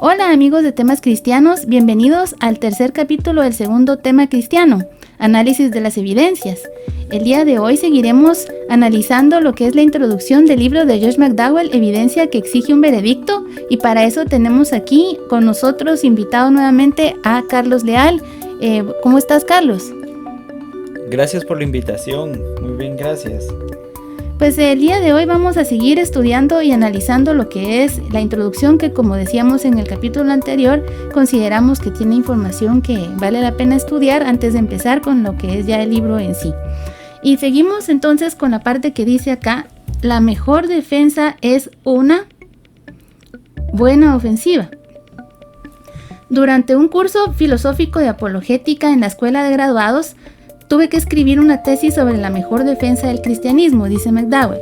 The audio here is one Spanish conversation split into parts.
Hola amigos de Temas Cristianos, bienvenidos al tercer capítulo del segundo tema cristiano, análisis de las evidencias. El día de hoy seguiremos analizando lo que es la introducción del libro de Josh McDowell, Evidencia que exige un veredicto, y para eso tenemos aquí con nosotros invitado nuevamente a Carlos Leal. ¿Cómo estás, Carlos? Gracias por la invitación, muy bien, gracias. Pues el día de hoy vamos a seguir estudiando y analizando lo que es la introducción que, como decíamos en el capítulo anterior, consideramos que tiene información que vale la pena estudiar antes de empezar con lo que es ya el libro en sí. Y seguimos entonces con la parte que dice acá: la mejor defensa es una buena ofensiva. Durante un curso filosófico de apologética en la escuela de graduados, tuve que escribir una tesis sobre la mejor defensa del cristianismo, dice McDowell.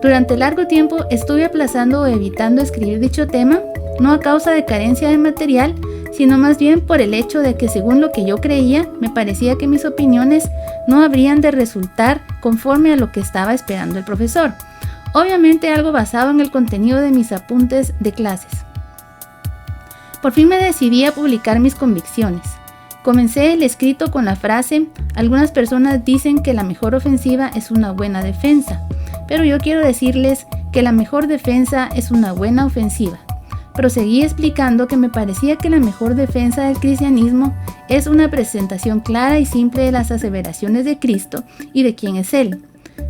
Durante largo tiempo estuve aplazando o evitando escribir dicho tema, no a causa de carencia de material, sino más bien por el hecho de que, según lo que yo creía, me parecía que mis opiniones no habrían de resultar conforme a lo que estaba esperando el profesor. Obviamente algo basado en el contenido de mis apuntes de clases. Por fin me decidí a publicar mis convicciones. Comencé el escrito con la frase: algunas personas dicen que la mejor ofensiva es una buena defensa, pero yo quiero decirles que la mejor defensa es una buena ofensiva. Proseguí explicando que me parecía que la mejor defensa del cristianismo es una presentación clara y simple de las aseveraciones de Cristo y de quién es Él.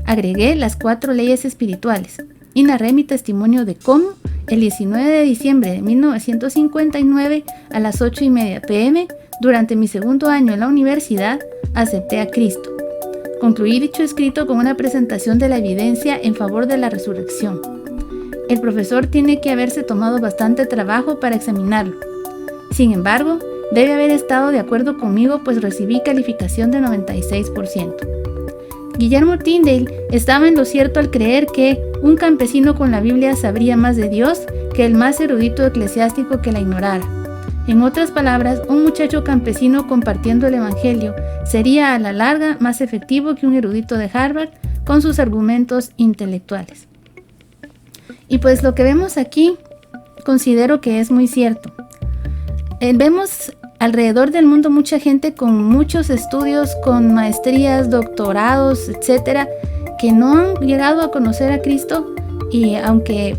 Agregué las 4 leyes espirituales y narré mi testimonio de cómo el 19 de diciembre de 1959 a las 8:30 p.m., durante mi segundo año en la universidad, acepté a Cristo. Concluí dicho escrito con una presentación de la evidencia en favor de la resurrección. El profesor tiene que haberse tomado bastante trabajo para examinarlo. Sin embargo, debe haber estado de acuerdo conmigo, pues recibí calificación de 96%. Guillermo Tyndale estaba en lo cierto al creer que un campesino con la Biblia sabría más de Dios que el más erudito eclesiástico que la ignorara. En otras palabras, un muchacho campesino compartiendo el evangelio sería a la larga más efectivo que un erudito de Harvard con sus argumentos intelectuales. Y pues lo que vemos aquí considero que es muy cierto. Vemos alrededor del mundo mucha gente con muchos estudios, con maestrías, doctorados, etcétera, que no han llegado a conocer a Cristo, y aunque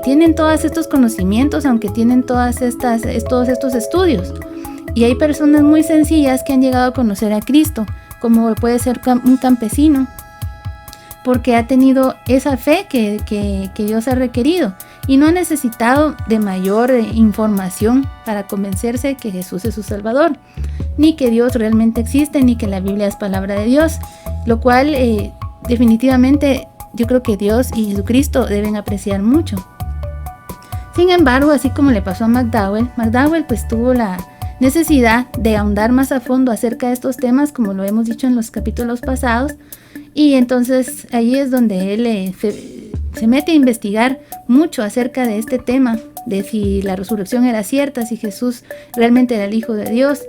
tienen todos estos conocimientos, aunque tienen todos estos estudios. Y hay personas muy sencillas que han llegado a conocer a Cristo, como puede ser un campesino, porque ha tenido esa fe que Dios ha requerido y no ha necesitado de mayor información para convencerse que Jesús es su Salvador, ni que Dios realmente existe, ni que la Biblia es palabra de Dios, lo cual definitivamente yo creo que Dios y Jesucristo deben apreciar mucho. Sin embargo, así como le pasó a McDowell pues tuvo la necesidad de ahondar más a fondo acerca de estos temas, como lo hemos dicho en los capítulos pasados, y entonces ahí es donde él se mete a investigar mucho acerca de este tema, de si la resurrección era cierta, si Jesús realmente era el Hijo de Dios.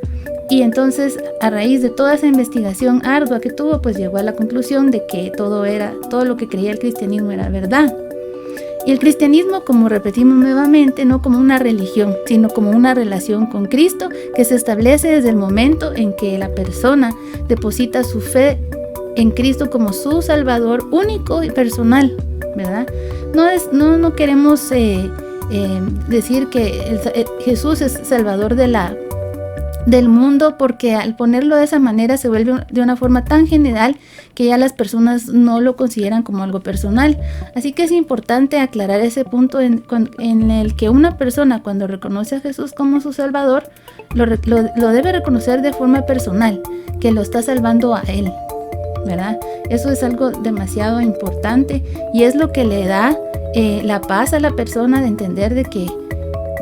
Y entonces, a raíz de toda esa investigación ardua que tuvo, pues llegó a la conclusión de que todo lo que creía el cristianismo era verdad. Y el cristianismo, como repetimos nuevamente, no como una religión, sino como una relación con Cristo que se establece desde el momento en que la persona deposita su fe en Cristo como su Salvador único y personal, ¿verdad? No queremos decir que Jesús es Salvador del mundo, porque al ponerlo de esa manera se vuelve de una forma tan general que ya las personas no lo consideran como algo personal. Así que es importante aclarar ese punto en el que una persona, cuando reconoce a Jesús como su Salvador, lo debe reconocer de forma personal, que lo está salvando a él, ¿verdad? Eso es algo demasiado importante y es lo que le da la paz a la persona de entender de que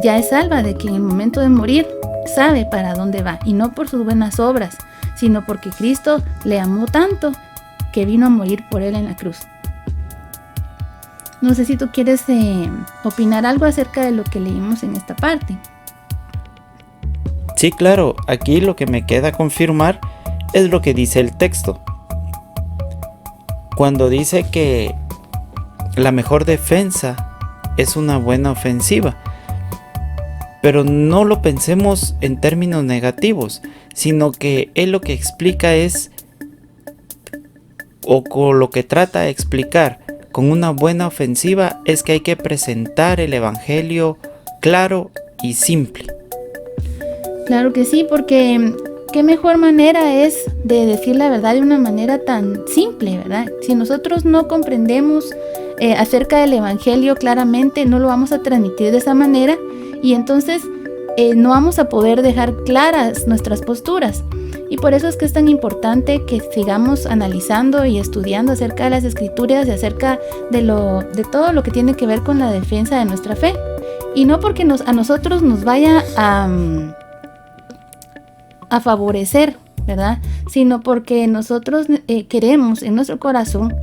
ya es salva, de que en el momento de morir sabe para dónde va, y no por sus buenas obras, sino porque Cristo le amó tanto que vino a morir por él en la cruz. No sé si tú quieres opinar algo acerca de lo que leímos en esta parte. Sí, claro, aquí lo que me queda confirmar es lo que dice el texto. Cuando dice que la mejor defensa es una buena ofensiva. Pero no lo pensemos en términos negativos, sino que él lo que explica es, o con lo que trata de explicar con una buena ofensiva, es que hay que presentar el evangelio claro y simple. Claro que sí, porque qué mejor manera es de decir la verdad de una manera tan simple, ¿verdad? Si nosotros no comprendemos acerca del evangelio claramente, no lo vamos a transmitir de esa manera, y entonces no vamos a poder dejar claras nuestras posturas. Y por eso es que es tan importante que sigamos analizando y estudiando acerca de las escrituras y acerca de todo lo que tiene que ver con la defensa de nuestra fe. Y no porque a nosotros nos vaya a favorecer, ¿verdad? Sino porque nosotros queremos en nuestro corazón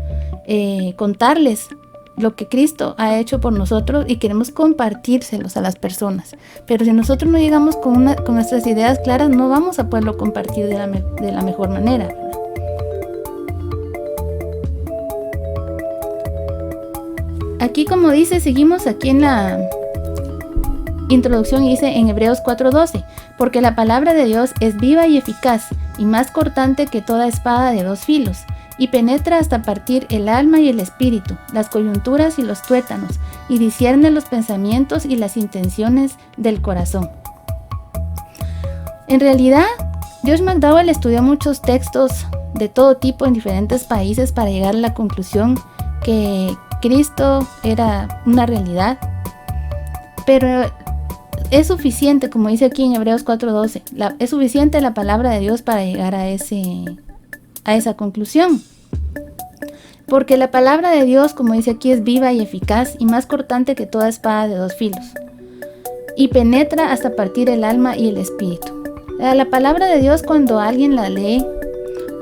contarles lo que Cristo ha hecho por nosotros y queremos compartírselos a las personas. Pero si nosotros no llegamos con nuestras ideas claras, no vamos a poderlo compartir de la mejor manera, ¿verdad? Aquí, como dice, seguimos aquí en la introducción, y dice en Hebreos 4:12, porque la palabra de Dios es viva y eficaz y más cortante que toda espada de 2 filos, y penetra hasta partir el alma y el espíritu, las coyunturas y los tuétanos, y discierne los pensamientos y las intenciones del corazón. En realidad, Josh McDowell estudió muchos textos de todo tipo en diferentes países para llegar a la conclusión que Cristo era una realidad, pero es suficiente, como dice aquí en Hebreos 4:12, es suficiente la palabra de Dios para llegar a esa conclusión. Porque la palabra de Dios, como dice aquí, es viva y eficaz y más cortante que toda espada de 2 filos, y penetra hasta partir el alma y el espíritu. La palabra de Dios, cuando alguien la lee,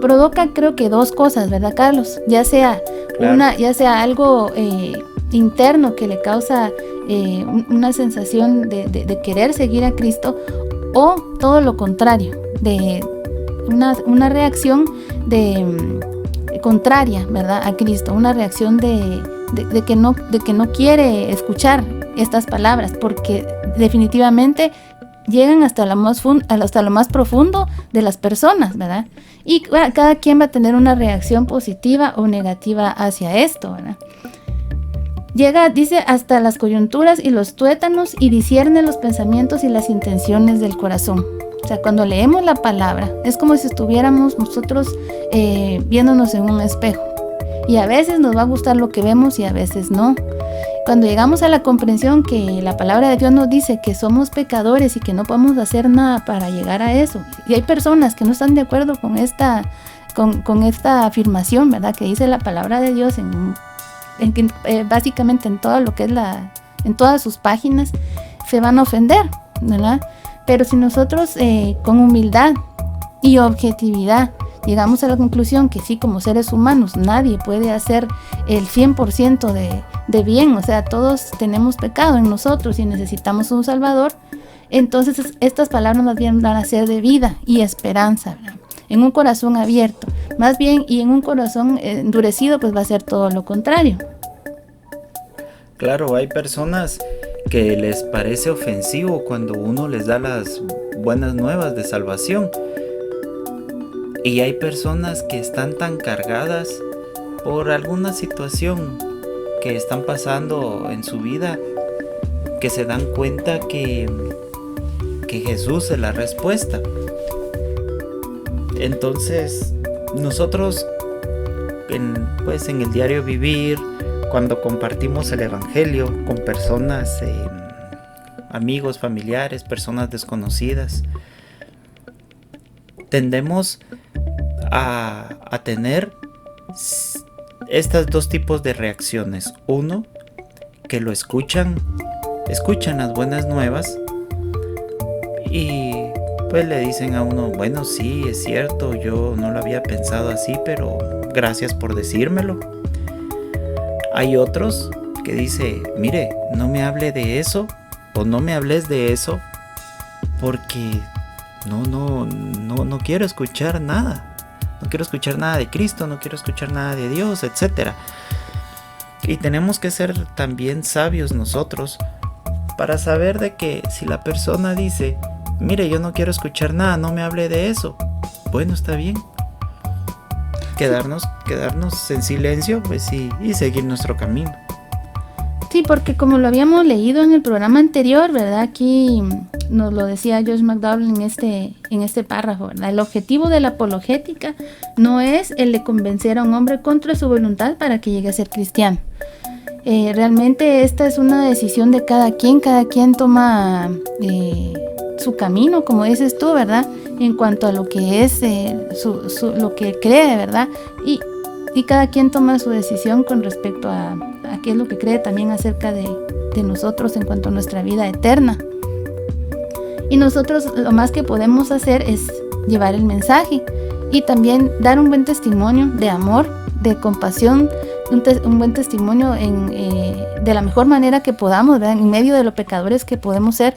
provoca, creo que 2 cosas, ¿verdad, Carlos? Ya sea algo interno que le causa una sensación de querer seguir a Cristo, o todo lo contrario, de una reacción contraria, ¿verdad?, a Cristo, una reacción de que no quiere escuchar estas palabras, porque definitivamente llegan hasta lo más profundo de las personas, ¿verdad? Y cada quien va a tener una reacción positiva o negativa hacia esto, ¿verdad? Llega, dice, hasta las coyunturas y los tuétanos, y discierne los pensamientos y las intenciones del corazón. O sea, cuando leemos la palabra, es como si estuviéramos nosotros viéndonos en un espejo. Y a veces nos va a gustar lo que vemos y a veces no. Cuando llegamos a la comprensión que la palabra de Dios nos dice que somos pecadores y que no podemos hacer nada para llegar a eso, y hay personas que no están de acuerdo con esta afirmación, ¿verdad?, que dice la palabra de Dios básicamente en todo lo que es en todas sus páginas, se van a ofender, ¿verdad? Pero si nosotros con humildad y objetividad llegamos a la conclusión que sí, como seres humanos, nadie puede hacer el 100% de bien, o sea, todos tenemos pecado en nosotros y necesitamos un Salvador, entonces estas palabras más bien van a ser de vida y esperanza, ¿verdad?, en un corazón abierto, más bien, y en un corazón endurecido, pues va a ser todo lo contrario. Claro, hay personas que les parece ofensivo cuando uno les da las buenas nuevas de salvación. Y hay personas que están tan cargadas por alguna situación que están pasando en su vida, que se dan cuenta que Jesús es la respuesta. Entonces, nosotros en el diario vivir, cuando compartimos el evangelio con personas, amigos, familiares, personas desconocidas, tendemos a tener estos 2 tipos de reacciones. Uno, que lo escuchan las buenas nuevas y pues le dicen a uno, bueno, sí, es cierto, yo no lo había pensado así, pero gracias por decírmelo. Hay otros que dice, mire, no me hable de eso, o no me hables de eso, porque no quiero escuchar nada. No quiero escuchar nada de Cristo, no quiero escuchar nada de Dios, etc. Y tenemos que ser también sabios nosotros para saber de que si la persona dice, mire, yo no quiero escuchar nada, no me hable de eso, bueno, está bien. Quedarnos en silencio, pues y seguir nuestro camino. Sí, porque como lo habíamos leído en el programa anterior, ¿verdad? Aquí nos lo decía Josh McDowell en este párrafo, ¿verdad? El objetivo de la apologética no es el de convencer a un hombre contra su voluntad para que llegue a ser cristiano. Realmente esta es una decisión de cada quien toma su camino, como dices tú, ¿verdad? En cuanto a lo que es lo que cree, ¿verdad? Y cada quien toma su decisión con respecto a qué es lo que cree también acerca de nosotros en cuanto a nuestra vida eterna. Y nosotros lo más que podemos hacer es llevar el mensaje y también dar un buen testimonio de amor, de compasión, un buen testimonio de la mejor manera que podamos, ¿verdad? En medio de los pecadores que podemos ser,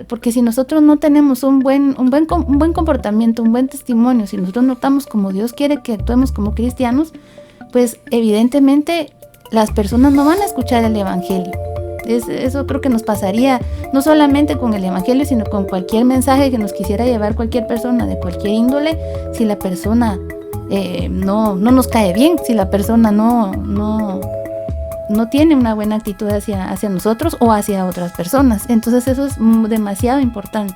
porque si nosotros no tenemos un buen comportamiento, un buen testimonio, si nosotros no actuamos como Dios quiere que actuemos como cristianos, pues evidentemente las personas no van a escuchar el evangelio. Eso creo que nos pasaría no solamente con el evangelio, sino con cualquier mensaje que nos quisiera llevar cualquier persona de cualquier índole. Si la persona no nos cae bien, si la persona no tiene una buena actitud hacia nosotros o hacia otras personas. Entonces eso es demasiado importante.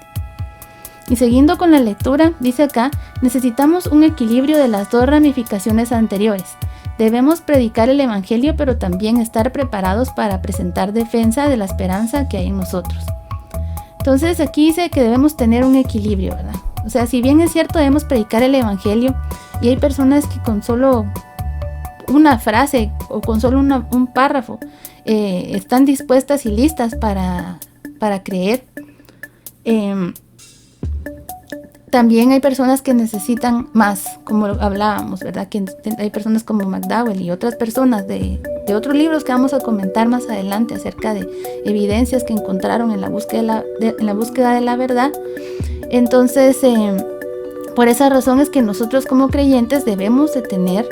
Y siguiendo con la lectura, dice acá, necesitamos un equilibrio de las dos ramificaciones anteriores. Debemos predicar el evangelio, pero también estar preparados para presentar defensa de la esperanza que hay en nosotros. Entonces aquí dice que debemos tener un equilibrio, ¿verdad? O sea, si bien es cierto, debemos predicar el evangelio, y hay personas que con solo una frase o con solo un párrafo están dispuestas y listas para creer. También hay personas que necesitan más, como hablábamos, ¿verdad? Que hay personas como McDowell y otras personas de otros libros que vamos a comentar más adelante acerca de evidencias que encontraron en la búsqueda de la verdad. Entonces, por esa razón es que nosotros como creyentes debemos de tener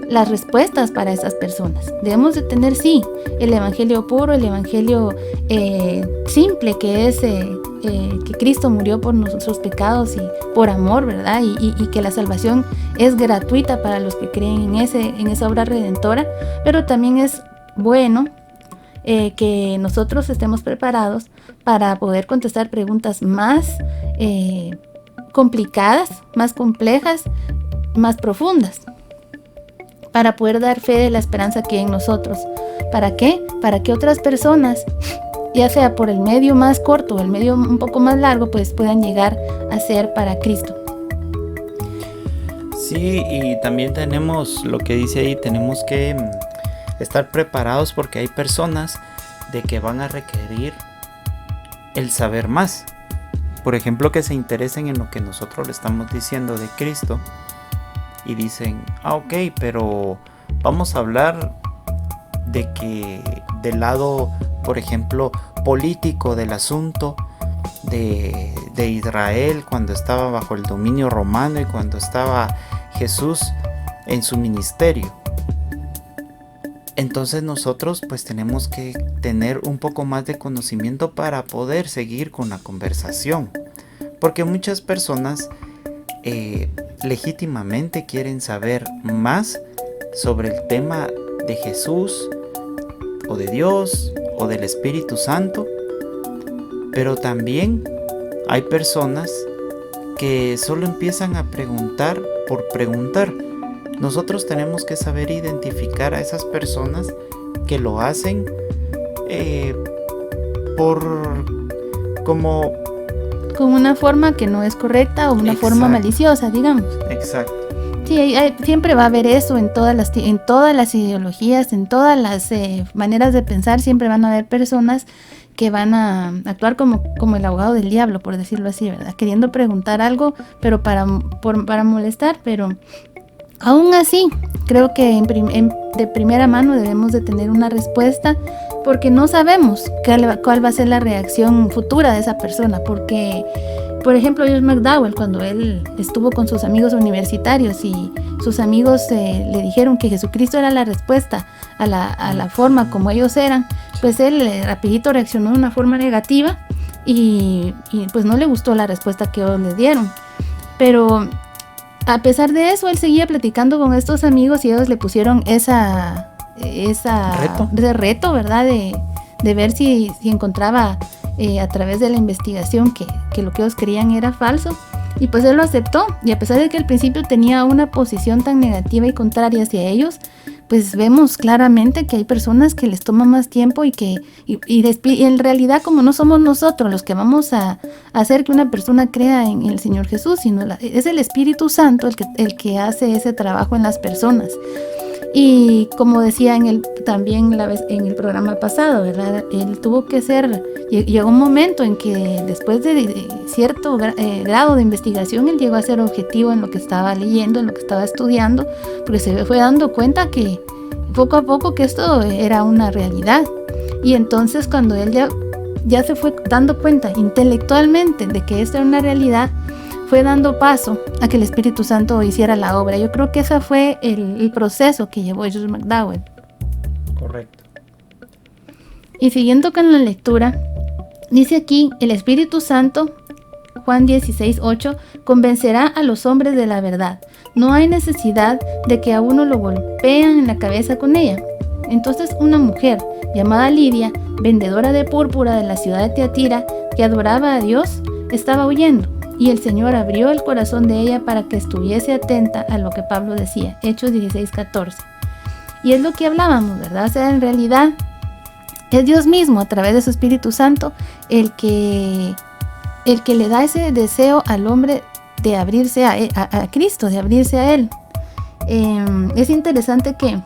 las respuestas para esas personas. Debemos de tener, sí, el evangelio puro, el evangelio simple, que es que Cristo murió por nuestros pecados y por amor, ¿verdad? Y que la salvación es gratuita para los que creen en esa obra redentora, pero también es bueno que nosotros estemos preparados para poder contestar preguntas más complicadas, más complejas, más profundas, para poder dar fe de la esperanza que hay en nosotros. ¿Para qué? Para que otras personas, ya sea por el medio más corto o el medio un poco más largo, pues puedan llegar a ser para Cristo. Sí, y también tenemos lo que dice ahí, tenemos que estar preparados porque hay personas de que van a requerir el saber más. Por ejemplo, que se interesen en lo que nosotros le estamos diciendo de Cristo y dicen, ok, pero vamos a hablar de que del lado, por ejemplo, político del asunto de Israel cuando estaba bajo el dominio romano y cuando estaba Jesús en su ministerio. Entonces nosotros pues tenemos que tener un poco más de conocimiento para poder seguir con la conversación, porque muchas personas legítimamente quieren saber más sobre el tema de Jesús o de Dios o del Espíritu Santo, pero también hay personas que solo empiezan a preguntar por preguntar. Nosotros tenemos que saber identificar a esas personas que lo hacen con una forma que no es correcta o una forma maliciosa, digamos. Exacto. Sí, siempre va a haber eso en todas las ideologías, en todas las maneras de pensar. Siempre van a haber personas que van a actuar como el abogado del diablo, por decirlo así, ¿verdad? Queriendo preguntar algo, pero para molestar, pero aún así, creo que de primera mano debemos de tener una respuesta, porque no sabemos cuál va a ser la reacción futura de esa persona, porque Por ejemplo, George McDowell, cuando él estuvo con sus amigos universitarios y sus amigos le dijeron que Jesucristo era la respuesta a la forma como ellos eran, pues él rapidito reaccionó de una forma negativa y pues no le gustó la respuesta que ellos le dieron. Pero a pesar de eso, él seguía platicando con estos amigos y ellos le pusieron ese reto, ¿verdad? De ver si encontraba a través de la investigación que lo que ellos creían era falso. Y pues él lo aceptó. Y a pesar de que al principio tenía una posición tan negativa y contraria hacia ellos, pues vemos claramente que hay personas que les toma más tiempo y en realidad, como no somos nosotros los que vamos a hacer que una persona crea en el Señor Jesús, sino es el Espíritu Santo el que hace ese trabajo en las personas. Y como decía también en el programa pasado, ¿verdad? Él tuvo que llegó un momento en que después de cierto grado de investigación, él llegó a ser objetivo en lo que estaba leyendo, en lo que estaba estudiando, porque se fue dando cuenta que poco a poco que esto era una realidad. Y entonces cuando él ya se fue dando cuenta intelectualmente de que esto era una realidad, fue dando paso a que el Espíritu Santo hiciera la obra. Yo creo que ese fue el proceso que llevó George McDowell. Correcto. Y siguiendo con la lectura, dice aquí, el Espíritu Santo, Juan 16:8, convencerá a los hombres de la verdad. No hay necesidad de que a uno lo golpean en la cabeza con ella. Entonces una mujer llamada Lidia, vendedora de púrpura de la ciudad de Tiatira, que adoraba a Dios, estaba huyendo. Y el Señor abrió el corazón de ella para que estuviese atenta a lo que Pablo decía. Hechos 16:14. Y es lo que hablábamos, ¿verdad? O sea, en realidad es Dios mismo, a través de su Espíritu Santo, el que le da ese deseo al hombre de abrirse a Cristo, de abrirse a Él. Es interesante que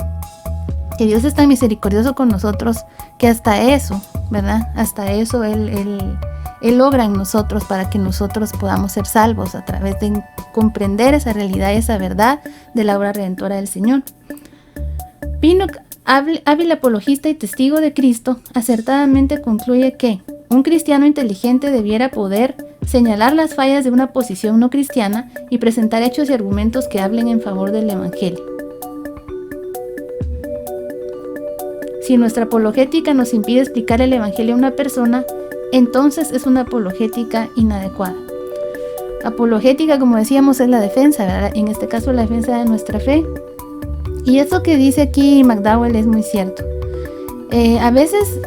Dios es tan misericordioso con nosotros que hasta eso, ¿verdad? Hasta eso Él logra en nosotros para que nosotros podamos ser salvos a través de comprender esa realidad y esa verdad de la obra redentora del Señor. Pinnock, hábil apologista y testigo de Cristo, acertadamente concluye que un cristiano inteligente debiera poder señalar las fallas de una posición no cristiana y presentar hechos y argumentos que hablen en favor del Evangelio. Si nuestra apologética nos impide explicar el Evangelio a una persona, entonces es una apologética inadecuada. Apologética, como decíamos, es la defensa, ¿verdad? En este caso la defensa de nuestra fe. Y eso que dice aquí McDowell es muy cierto. A veces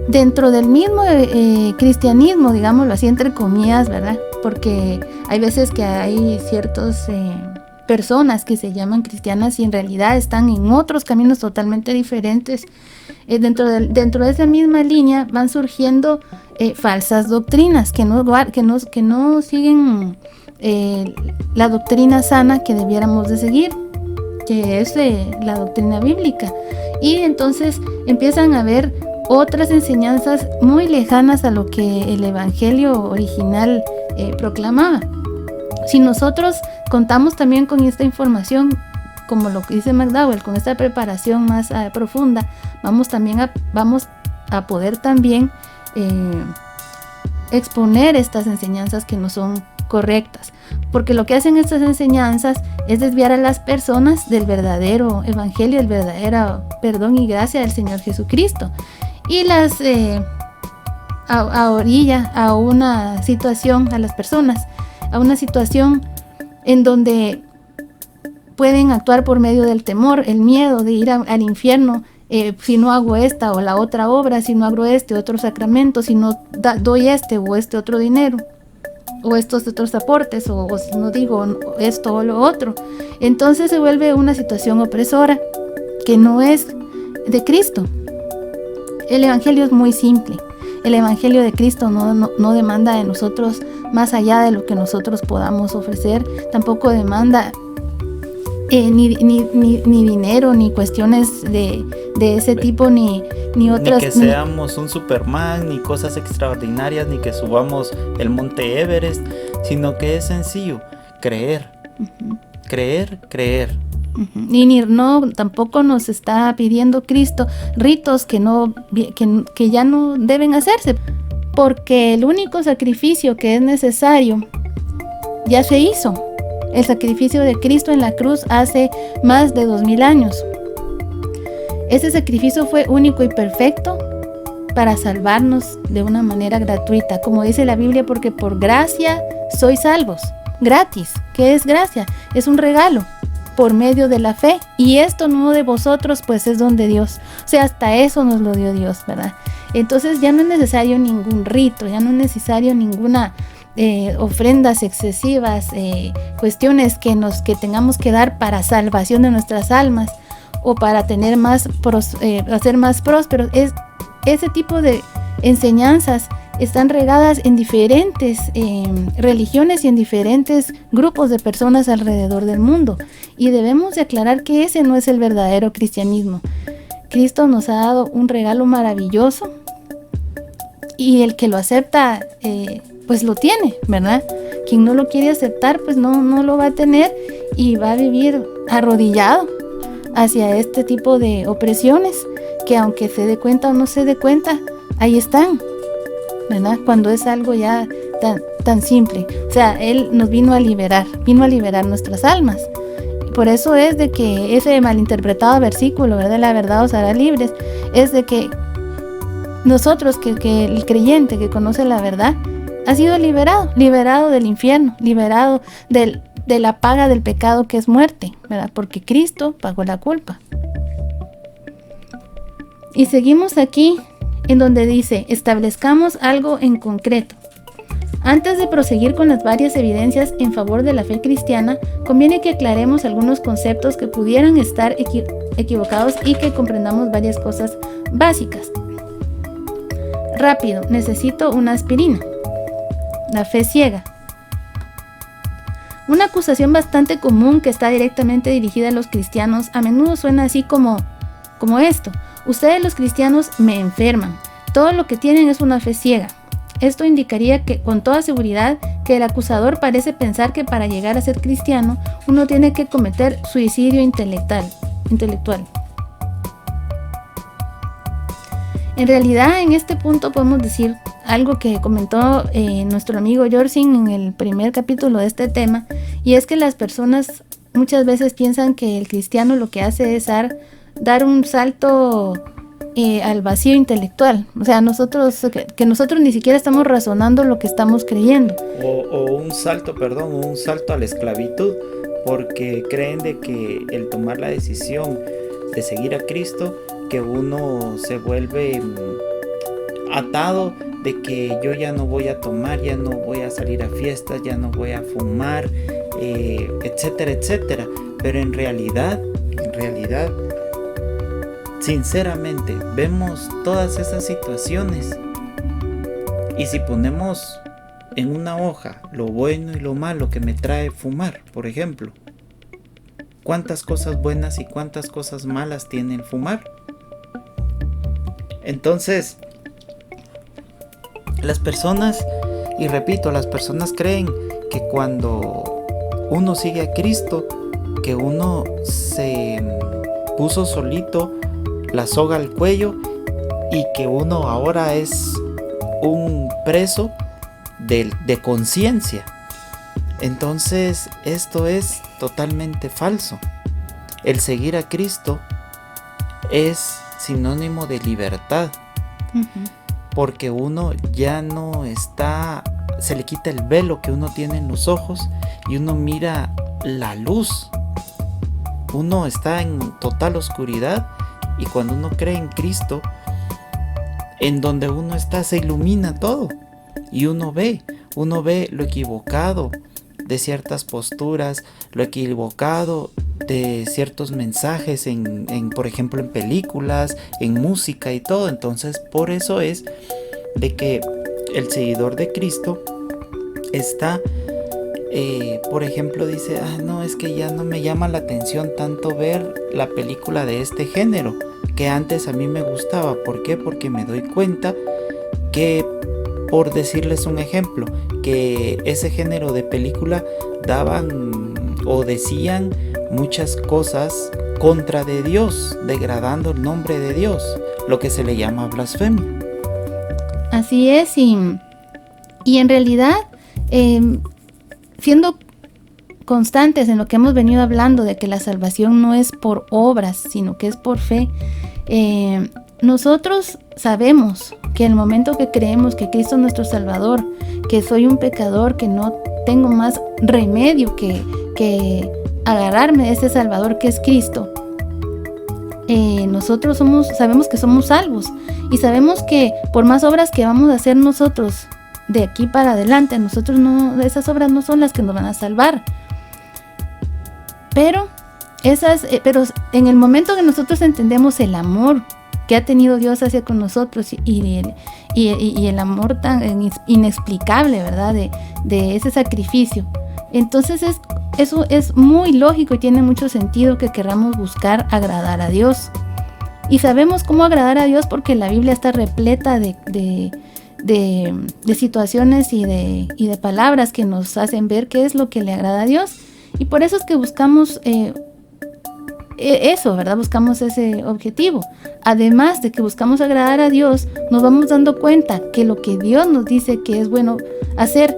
dentro del mismo cristianismo, digámoslo así, entre comillas, ¿verdad? Porque hay veces que hay ciertas personas que se llaman cristianas y en realidad están en otros caminos totalmente diferentes. Dentro de esa misma línea van surgiendo falsas doctrinas que no siguen la doctrina sana que debiéramos de seguir, que es la doctrina bíblica. Y entonces empiezan a haber otras enseñanzas muy lejanas a lo que el Evangelio original proclamaba. Si nosotros contamos también con esta información, como lo que dice McDowell, con esta preparación más profunda, vamos a poder también exponer estas enseñanzas que no son correctas, porque lo que hacen estas enseñanzas es desviar a las personas del verdadero evangelio, del verdadero perdón y gracia del Señor Jesucristo, y las orilla a una situación, a las personas, a una situación en donde pueden actuar por medio del temor, el miedo de ir al infierno, si no hago esta o la otra obra, si no hago este otro sacramento, si no doy este o este otro dinero, o estos otros aportes, o si no digo esto o lo otro. Entonces se vuelve una situación opresora que no es de Cristo. El Evangelio es muy simple. El Evangelio de Cristo no demanda de nosotros más allá de lo que nosotros podamos ofrecer. Tampoco demanda ni dinero, ni cuestiones de ese tipo, ni otras. Ni que seamos un Superman, ni cosas extraordinarias, ni que subamos el monte Everest, sino que es sencillo, creer. Uh-huh. Creer. Uh-huh. Y tampoco nos está pidiendo Cristo ritos que ya no deben hacerse. porque el único sacrificio que es necesario ya se hizo. El sacrificio de Cristo en la cruz hace más de 2000 años. Ese sacrificio fue único y perfecto para salvarnos de una manera gratuita, como dice la Biblia, porque por gracia sois salvos, gratis. ¿Qué es gracia? Es un regalo por medio de la fe, y esto no de vosotros, pues es don de Dios. O sea, hasta eso nos lo dio Dios, ¿verdad? Entonces ya no es necesario ningún rito, ya no es necesario ninguna ofrendas excesivas, cuestiones que tengamos que dar para salvación de nuestras almas o para tener hacer más prósperos. Ese tipo de enseñanzas están regadas en diferentes religiones y en diferentes grupos de personas alrededor del mundo, y debemos de aclarar que ese no es el verdadero cristianismo. Cristo nos ha dado un regalo maravilloso, y el que lo acepta pues lo tiene, ¿verdad? Quien no lo quiere aceptar pues no lo va a tener, y va a vivir arrodillado hacia este tipo de opresiones que, aunque se dé cuenta o no se dé cuenta, ahí están, ¿verdad? Cuando es algo ya tan simple. O sea, Él nos vino a liberar nuestras almas. Por eso es de que ese malinterpretado versículo, ¿verdad? La verdad os hará libres, es de que nosotros, que el creyente que conoce la verdad, ha sido liberado del infierno, liberado de la paga del pecado, que es muerte, ¿verdad? Porque Cristo pagó la culpa. Y seguimos aquí en donde dice: establezcamos algo en concreto. Antes de proseguir con las varias evidencias en favor de la fe cristiana, conviene que aclaremos algunos conceptos que pudieran estar equivocados y que comprendamos varias cosas básicas. Rápido, necesito una aspirina. La fe ciega. Una acusación bastante común que está directamente dirigida a los cristianos a menudo suena así como esto: ustedes los cristianos me enferman, todo lo que tienen es una fe ciega. Esto indicaría que, con toda seguridad, que el acusador parece pensar que para llegar a ser cristiano uno tiene que cometer suicidio intelectual. En realidad, en este punto podemos decir algo que comentó nuestro amigo Jorsin en el primer capítulo de este tema, y es que las personas muchas veces piensan que el cristiano lo que hace es dar un salto al vacío intelectual. O sea, nosotros ni siquiera estamos razonando lo que estamos creyendo. O un salto a la esclavitud, porque creen de que el tomar la decisión de seguir a Cristo, que uno se vuelve atado de que yo ya no voy a tomar, ya no voy a salir a fiestas, ya no voy a fumar, etcétera, etcétera. Pero en realidad, sinceramente, vemos todas esas situaciones, y si ponemos en una hoja lo bueno y lo malo que me trae fumar, por ejemplo, ¿cuántas cosas buenas y cuántas cosas malas tiene el fumar? Entonces, las personas creen que cuando uno sigue a Cristo, que uno se puso solito la soga al cuello y que uno ahora es un preso de conciencia. Entonces, esto es totalmente falso. El seguir a Cristo es sinónimo de libertad. Porque uno ya no está, se le quita el velo que uno tiene en los ojos y uno mira la luz. Uno está en total oscuridad, y cuando uno cree en Cristo, en donde uno está se ilumina todo, y uno ve lo equivocado de ciertas posturas, lo equivocado de ciertos mensajes por ejemplo, en películas, en música y todo. Entonces, por eso es de que el seguidor de Cristo está, por ejemplo, dice: no, es que ya no me llama la atención tanto ver la película de este género que antes a mí me gustaba. ¿Por qué? Porque me doy cuenta que, por decirles un ejemplo, que ese género de película daban o decían muchas cosas contra de Dios, degradando el nombre de Dios, lo que se le llama blasfemia. Así es, y en realidad, siendo constantes en lo que hemos venido hablando de que la salvación no es por obras, sino que es por fe, nosotros sabemos que el momento que creemos que Cristo es nuestro Salvador, que soy un pecador, que no tengo más remedio que agarrarme de ese Salvador que es Cristo, nosotros sabemos que somos salvos y sabemos que por más obras que vamos a hacer nosotros de aquí para adelante, esas obras no son las que nos van a salvar. Pero en el momento que nosotros entendemos el amor que ha tenido Dios hacia con nosotros y el amor tan inexplicable, ¿verdad? De ese sacrificio, entonces eso es muy lógico y tiene mucho sentido que queramos buscar agradar a Dios. Y sabemos cómo agradar a Dios porque la Biblia está repleta de situaciones y de palabras que nos hacen ver qué es lo que le agrada a Dios. Y por eso es que buscamos eso, ¿verdad? Buscamos ese objetivo. Además de que buscamos agradar a Dios, nos vamos dando cuenta que lo que Dios nos dice que es bueno hacer,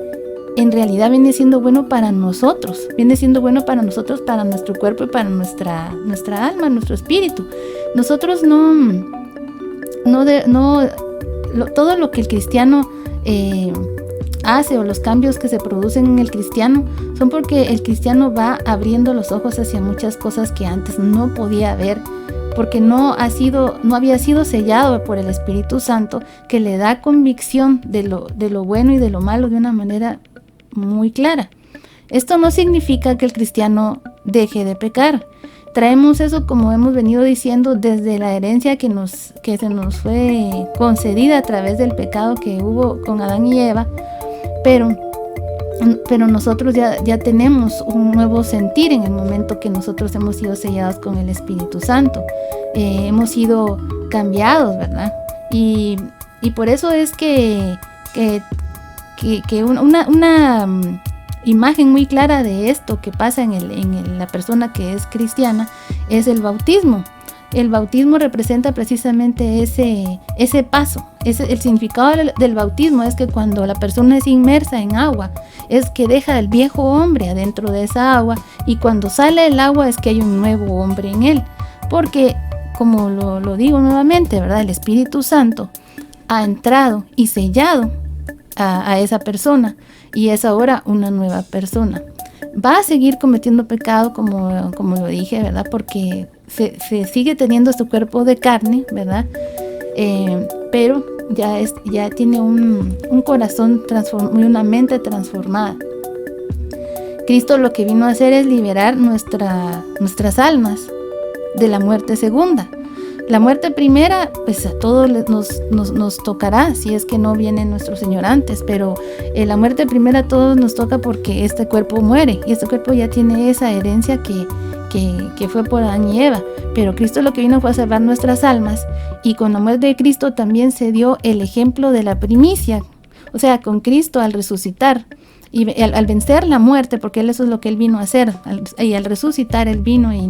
en realidad viene siendo bueno para nosotros. Viene siendo bueno para nosotros, para nuestro cuerpo y para nuestra alma, nuestro espíritu. Nosotros todo lo que el cristiano hace o los cambios que se producen en el cristiano son porque el cristiano va abriendo los ojos hacia muchas cosas que antes no podía ver, porque no había sido sellado por el Espíritu Santo, que le da convicción de lo bueno y de lo malo de una manera muy clara. Esto no significa que el cristiano deje de pecar. Traemos eso, como hemos venido diciendo, desde la herencia que se nos fue concedida a través del pecado que hubo con Adán y Eva, pero nosotros ya tenemos un nuevo sentir en el momento que nosotros hemos sido sellados con el Espíritu Santo. Hemos sido cambiados, ¿verdad? Y por eso es que una imagen muy clara de esto que pasa en la persona que es cristiana es el bautismo. El bautismo representa precisamente ese paso. El significado del bautismo es que cuando la persona es inmersa en agua, es que deja el viejo hombre adentro de esa agua, y cuando sale el agua es que hay un nuevo hombre en él. Porque, como lo digo nuevamente, ¿verdad? El Espíritu Santo ha entrado y sellado a esa persona, y es ahora una nueva persona. Va a seguir cometiendo pecado, como lo dije, ¿verdad? Porque se sigue teniendo su cuerpo de carne, ¿verdad? Pero ya tiene un corazón transformado y una mente transformada. Cristo lo que vino a hacer es liberar nuestras almas de la muerte segunda. La muerte primera, pues a todos nos tocará, si es que no viene nuestro Señor antes, pero la muerte primera a todos nos toca porque este cuerpo muere, y este cuerpo ya tiene esa herencia que fue por Adán y Eva. Pero Cristo lo que vino fue a salvar nuestras almas, y con la muerte de Cristo también se dio el ejemplo de la primicia. O sea, con Cristo al resucitar y al vencer la muerte, porque eso es lo que Él vino a hacer, y al resucitar Él vino y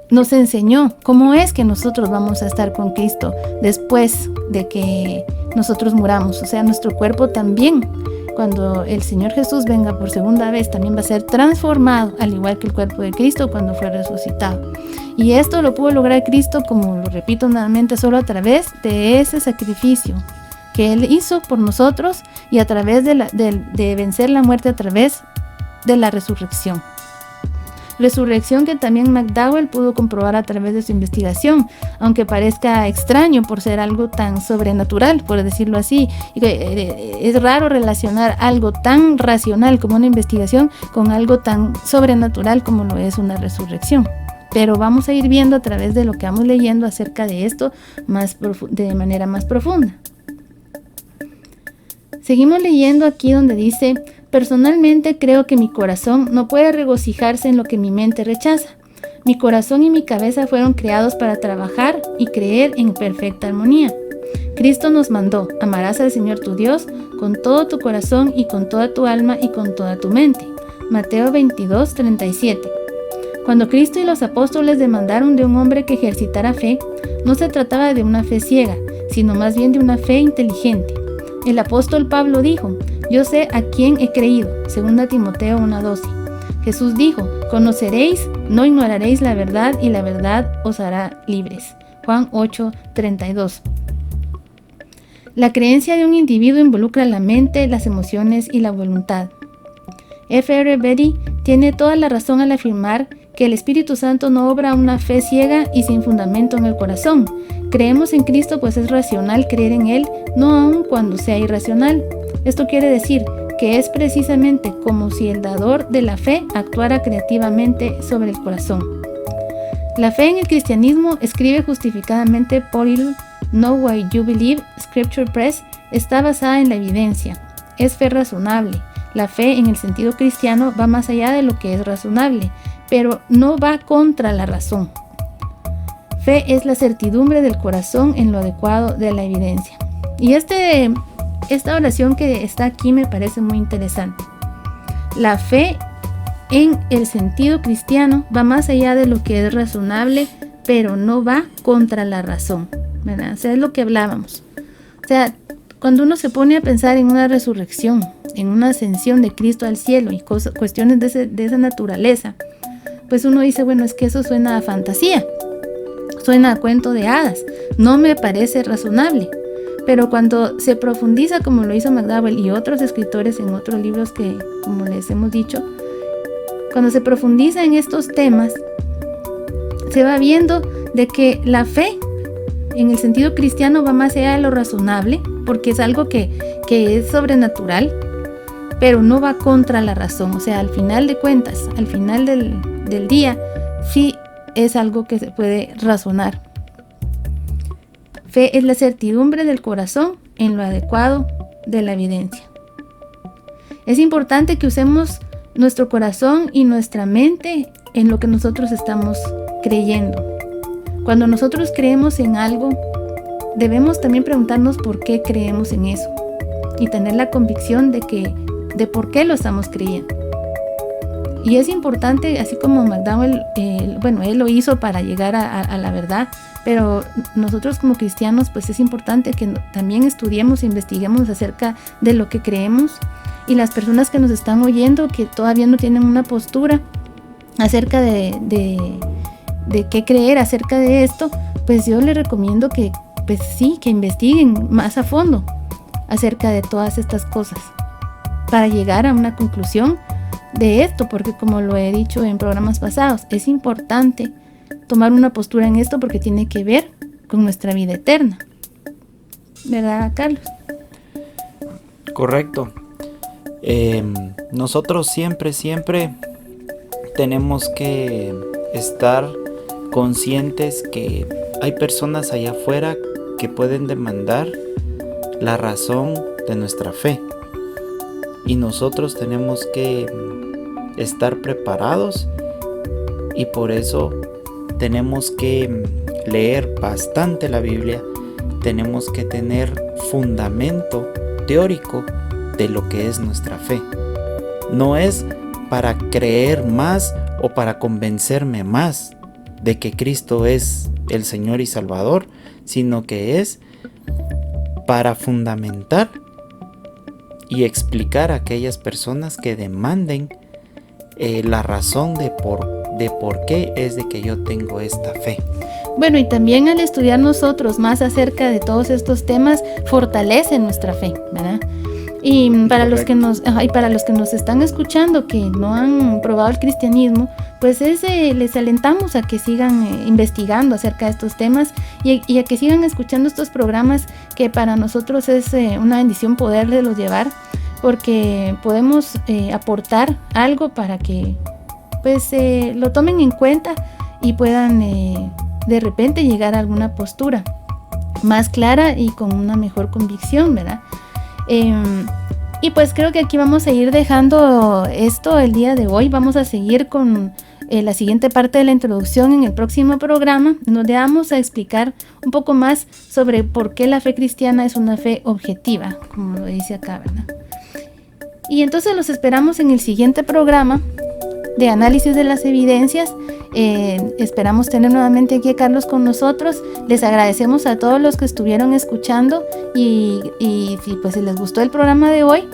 nos enseñó cómo es que nosotros vamos a estar con Cristo después de que nosotros muramos. O sea, nuestro cuerpo también, cuando el Señor Jesús venga por segunda vez, también va a ser transformado, al igual que el cuerpo de Cristo cuando fue resucitado. Y esto lo pudo lograr Cristo, como lo repito nuevamente, solo a través de ese sacrificio que Él hizo por nosotros, y a través de vencer la muerte a través de la resurrección. Resurrección que también McDowell pudo comprobar a través de su investigación, aunque parezca extraño por ser algo tan sobrenatural, por decirlo así. Es raro relacionar algo tan racional como una investigación con algo tan sobrenatural como lo es una resurrección. Pero vamos a ir viendo a través de lo que vamos leyendo acerca de esto de manera más profunda. Seguimos leyendo aquí donde dice: personalmente creo que mi corazón no puede regocijarse en lo que mi mente rechaza. Mi corazón y mi cabeza fueron creados para trabajar y creer en perfecta armonía. Cristo nos mandó: amarás al Señor tu Dios con todo tu corazón y con toda tu alma y con toda tu mente. Mateo 22:37. Cuando Cristo y los apóstoles demandaron de un hombre que ejercitara fe, no se trataba de una fe ciega, sino más bien de una fe inteligente. El apóstol Pablo dijo: yo sé a quién he creído, 2 Timoteo 1:12. Jesús dijo: conoceréis, no ignoraréis la verdad, y la verdad os hará libres, Juan 8:32. La creencia de un individuo involucra la mente, las emociones y la voluntad. F.R. Betty tiene toda la razón al afirmar que el Espíritu Santo no obra una fe ciega y sin fundamento en el corazón. Creemos en Cristo pues es racional creer en Él, no aun cuando sea irracional. Esto quiere decir que es precisamente como si el dador de la fe actuara creativamente sobre el corazón. La fe en el cristianismo, escribe justificadamente Paul Know Why You Believe, Scripture Press, está basada en la evidencia. Es fe razonable. La fe en el sentido cristiano va más allá de lo que es razonable, pero no va contra la razón. Fe es la certidumbre del corazón en lo adecuado de la evidencia. Y esta oración que está aquí me parece muy interesante. La fe en el sentido cristiano va más allá de lo que es razonable, pero no va contra la razón, ¿verdad? O sea, es lo que hablábamos. O sea, cuando uno se pone a pensar en una resurrección, en una ascensión de Cristo al cielo y cuestiones de esa naturaleza, pues uno dice, bueno, es que eso suena a fantasía, suena a cuento de hadas, no me parece razonable. Pero cuando se profundiza, como lo hizo McDowell y otros escritores en otros libros que, como les hemos dicho, cuando se profundiza en estos temas, se va viendo de que la fe en el sentido cristiano va más allá de lo razonable, porque es algo que es sobrenatural, pero no va contra la razón. O sea, al final de cuentas, al final del día, sí es algo que se puede razonar. Fe es la certidumbre del corazón en lo adecuado de la evidencia. Es importante que usemos nuestro corazón y nuestra mente en lo que nosotros estamos creyendo. Cuando nosotros creemos en algo, debemos también preguntarnos por qué creemos en eso y tener la convicción de por qué lo estamos creyendo. Y es importante, así como McDowell, él lo hizo para llegar a la verdad, pero nosotros como cristianos, pues es importante que también estudiemos e investiguemos acerca de lo que creemos, y las personas que nos están oyendo, que todavía no tienen una postura acerca de qué creer acerca de esto, pues yo les recomiendo que investiguen más a fondo acerca de todas estas cosas para llegar a una conclusión de esto, porque como lo he dicho en programas pasados, es importante tomar una postura en esto porque tiene que ver con nuestra vida eterna. ¿Verdad, Carlos? Correcto. Nosotros siempre tenemos que estar conscientes que hay personas allá afuera que pueden demandar la razón de nuestra fe, y nosotros tenemos que estar preparados, y por eso tenemos que leer bastante la Biblia, tenemos que tener fundamento teórico de lo que es nuestra fe. No es para creer más o para convencerme más de que Cristo es el Señor y Salvador, sino que es para fundamentar y explicar a aquellas personas que demanden la razón de por qué es de que yo tengo esta fe. Bueno, y también al estudiar nosotros más acerca de todos estos temas, fortalece nuestra fe, ¿verdad? Y para los que nos están escuchando que no han probado el cristianismo, pues les alentamos a que sigan investigando acerca de estos temas y a que sigan escuchando estos programas, que para nosotros es una bendición poderlos llevar, porque podemos aportar algo para que pues lo tomen en cuenta y puedan de repente llegar a alguna postura más clara y con una mejor convicción, ¿verdad? Y pues creo que aquí vamos a ir dejando esto el día de hoy. Vamos a seguir con la siguiente parte de la introducción en el próximo programa, donde vamos a explicar un poco más sobre por qué la fe cristiana es una fe objetiva, como lo dice acá, ¿verdad? Y entonces los esperamos en el siguiente programa de análisis de las evidencias, Esperamos tener nuevamente aquí a Carlos con nosotros. Les agradecemos a todos los que estuvieron escuchando y pues si les gustó el programa de hoy,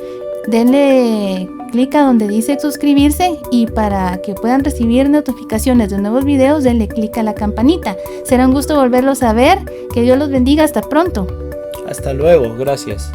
denle clic a donde dice suscribirse y para que puedan recibir notificaciones de nuevos videos, denle clic a la campanita. Será un gusto volverlos a ver. Que Dios los bendiga. Hasta pronto. Hasta luego. Gracias.